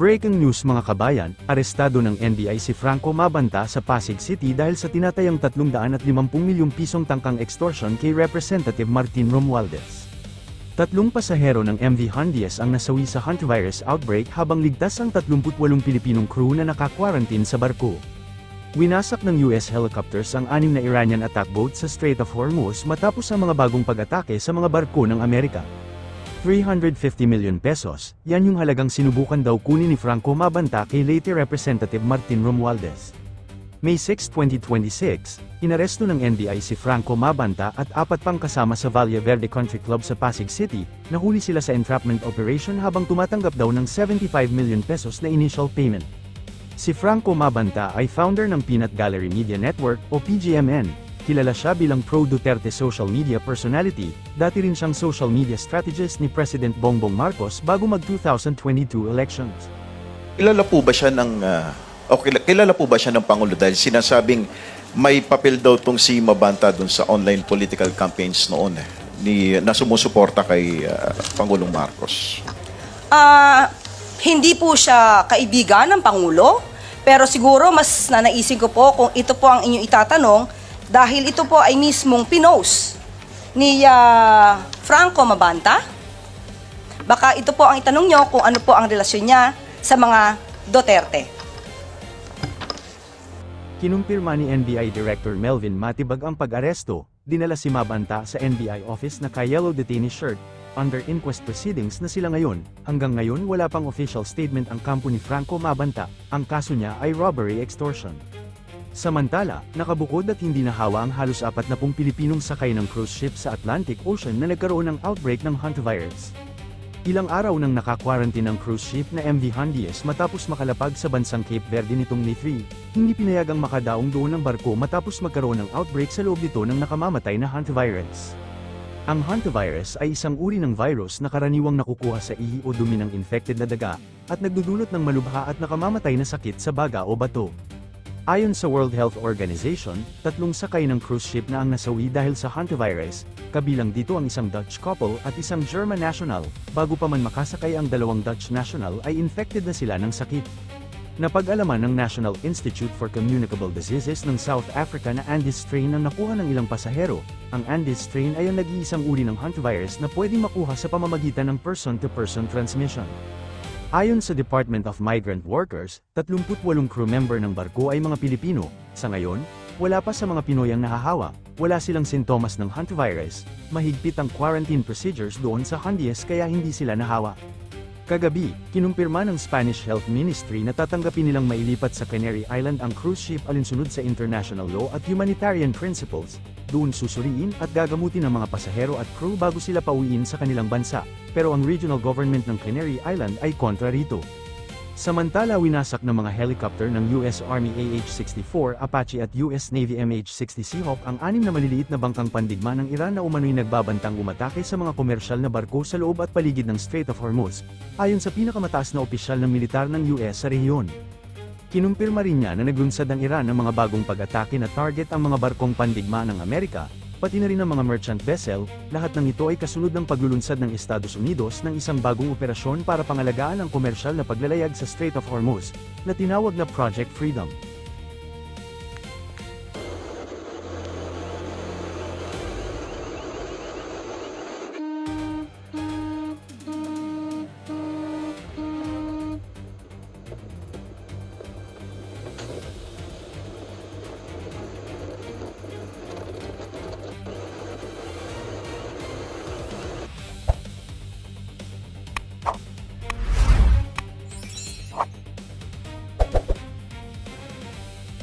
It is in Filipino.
Breaking news mga kabayan, arestado ng NBI si Franco Mabanta sa Pasig City dahil sa tinatayang 350 milyong pisong tangkang extortion kay Representative Martin Romualdez. Tatlong pasahero ng MV Hondias ang nasawi sa hantavirus outbreak habang ligtas ang 38 Pilipinong crew na naka-quarantine sa barko. Winasak ng US helicopters ang 6 na Iranian attack boat sa Strait of Hormuz matapos ang mga bagong pag-atake sa mga barko ng Amerika. 350 million pesos, yan yung halagang sinubukan daw kunin ni Franco Mabanta kay late Representative Martin Romualdez. May 6, 2026, inaresto ng NBI si Franco Mabanta at 4 pang kasama sa Valle Verde Country Club sa Pasig City, nahuli sila sa entrapment operation habang tumatanggap daw ng 75 million pesos na initial payment. Si Franco Mabanta ay founder ng Peanut Gallery Media Network o PGMN. Kilala siya bilang pro-Duterte social media personality, dati rin siyang social media strategist ni President Bongbong Marcos bago mag-2022 elections. Kilala po ba siya ng Pangulo dahil sinasabing may papel daw tong si Mabanta dun sa online political campaigns noon na sumusuporta kay Pangulong Marcos? Hindi po siya kaibigan ng Pangulo, pero siguro mas nanaisin ko po kung ito po ang inyong itatanong dahil ito po ay mismong pinost ni Franco Mabanta. Baka ito po ang itanong nyo kung ano po ang relasyon niya sa mga Duterte. Kinumpirma ni NBI Director Melvin Matibag ang pag-aresto, dinala si Mabanta sa NBI office na ka-yellow detainee shirt, under inquest proceedings na sila ngayon. Hanggang ngayon wala pang official statement ang kampo ni Franco Mabanta, ang kaso niya ay robbery extortion. Samantala, nakabukod at hindi nahawa ang halos 40 Pilipinong sakay ng cruise ship sa Atlantic Ocean na nagkaroon ng outbreak ng hantavirus. Ilang araw nang naka-quarantine ang cruise ship na MV Hondias matapos makalapag sa bansang Cape Verde nitong May 3, hindi pinayagang makadaong doon ng barko matapos magkaroon ng outbreak sa loob nito ng nakamamatay na hantavirus. Ang hantavirus ay isang uri ng virus na karaniwang nakukuha sa ihi o dumi ng infected na daga, at nagdudulot ng malubha at nakamamatay na sakit sa baga o bato. Ayon sa World Health Organization, 3 sakay ng cruise ship na ang nasawi dahil sa hantavirus, kabilang dito ang isang Dutch couple at isang German national, bago pa man makasakay ang 2 Dutch national ay infected na sila ng sakit. Napag-alaman ng National Institute for Communicable Diseases ng South Africa na Andes strain ang nakuha ng ilang pasahero. Ang Andes strain ay ang nag-iisang uri ng hantavirus na pwedeng makuha sa pamamagitan ng person-to-person transmission. Ayon sa Department of Migrant Workers, 38 crew member ng barko ay mga Pilipino. Sa ngayon, wala pa sa mga Pinoy ang nahahawa, wala silang sintomas ng hantavirus, mahigpit ang quarantine procedures doon sa Hondias kaya hindi sila nahawa. Kagabi, kinumpirma ng Spanish Health Ministry na tatanggapin nilang mailipat sa Canary Island ang cruise ship alinsunod sa international law at humanitarian principles. Doon susuriin at gagamutin ng mga pasahero at crew bago sila pauwiin sa kanilang bansa, pero ang regional government ng Canary Island ay kontra rito. Samantala winasak ng mga helicopter ng US Army AH-64 Apache at US Navy MH-60 Seahawk ang 6 na maliliit na bangkang pandigma ng Iran na umano'y nagbabantang umatake sa mga komersyal na barko sa loob at paligid ng Strait of Hormuz, ayon sa pinakamataas na opisyal ng militar ng US sa rehiyon. Kinumpirma rin niya na naglunsad ang Iran ng mga bagong pag-atake na target ang mga barkong pandigma ng Amerika, pati na rin ang mga merchant vessel. Lahat ng ito ay kasunod ng paglulunsad ng Estados Unidos ng isang bagong operasyon para pangalagaan ang komersyal na paglalayag sa Strait of Hormuz, na tinawag na Project Freedom.